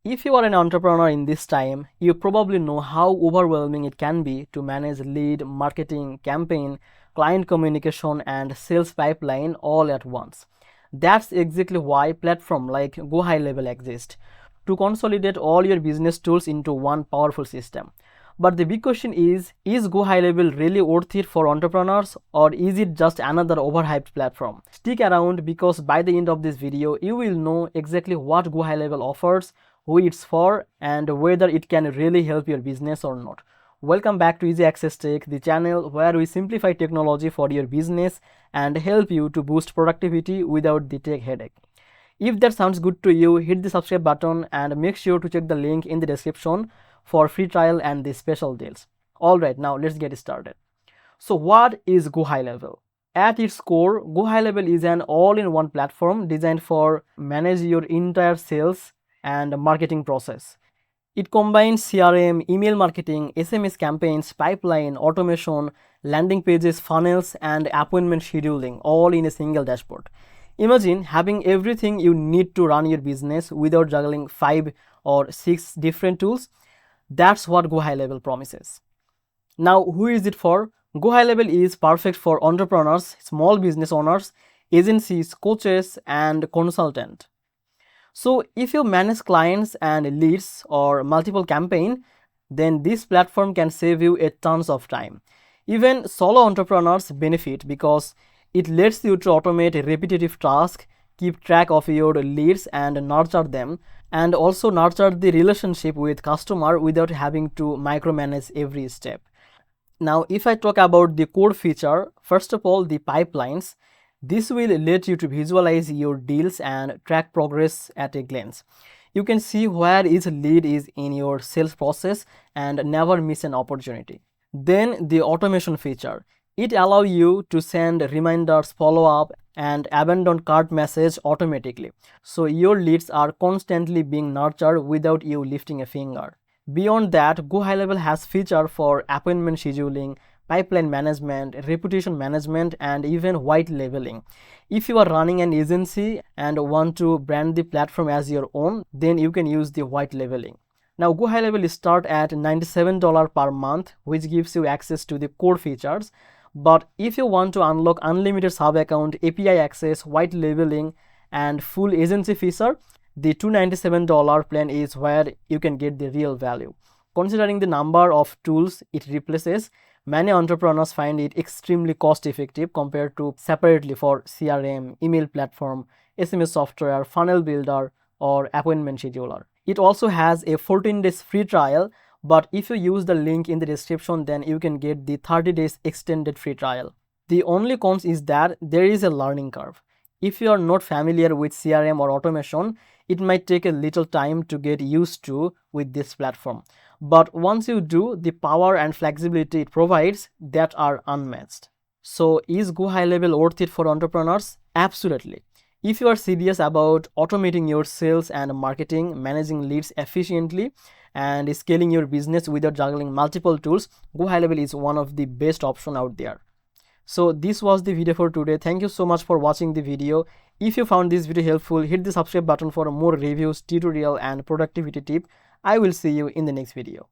If you are an entrepreneur in this time, you probably know how overwhelming it can be to manage lead, marketing, campaign, client communication, and sales pipeline all at once. That's exactly why platforms like GoHighLevel exist to consolidate all your business tools into one powerful system. But the big question is GoHighLevel really worth it for entrepreneurs, or is it just another overhyped platform? Stick around because by the end of this video, you will know exactly what GoHighLevel offers, who it's for, and whether it can really help your business or not. Welcome back to Easy Access Tech, the channel where we simplify technology for your business and help you to boost productivity without the tech headache. If that sounds good to you, hit the subscribe button and make sure to check the link in the description for free trial and the special deals. Alright, now let's get started. So what is GoHighLevel? At its core, GoHighLevel is an all-in-one platform designed for manage your entire sales and marketing process. It combines CRM, email marketing, SMS campaigns, pipeline, automation, landing pages, funnels, and appointment scheduling all in a single dashboard. Imagine having everything you need to run your business without juggling 5 or 6 different tools. That's what GoHighLevel promises. Now, who is it for? GoHighLevel is perfect for entrepreneurs, small business owners, agencies, coaches, and consultants. So if you manage clients and leads or multiple campaign, then this platform can save you a tons of time. Even solo entrepreneurs benefit because it lets you to automate repetitive tasks, keep track of your leads and nurture them, and also nurture the relationship with customer without having to micromanage every step. Now, if I talk about the core feature, first of all, the pipelines. This will let you to visualize your deals and track progress at a glance. You can see where each lead is in your sales process and never miss an opportunity. Then the automation feature. It allows you to send reminders, follow up, and abandon cart message automatically. So your leads are constantly being nurtured without you lifting a finger. Beyond that, GoHighLevel has feature for appointment scheduling, pipeline management, reputation management, and even white labeling. If you are running an agency and want to brand the platform as your own, then you can use the white labeling. Now, GoHighLevel start at $97 per month, which gives you access to the core features. But if you want to unlock unlimited sub account, API access, white labeling, and full agency feature, the $297 plan is where you can get the real value. Considering the number of tools it replaces, many entrepreneurs find it extremely cost effective compared to separately for CRM, email platform, SMS software, funnel builder, or appointment scheduler. It also has a 14 days free trial, but if you use the link in the description, then you can get the 30 days extended free trial. The only cons is that there is a learning curve. If you are not familiar with CRM or automation, it might take a little time to get used to with this platform. But once you do, the power and flexibility it provides that are unmatched. So is GoHighLevel worth it for entrepreneurs? Absolutely. If you are serious about automating your sales and marketing, managing leads efficiently, and scaling your business without juggling multiple tools, GoHighLevel is one of the best options out there. So this was the video for today. Thank you so much for watching the video. If you found this video helpful, hit the subscribe button for more reviews, tutorial, and productivity tip. I will see you in the next video.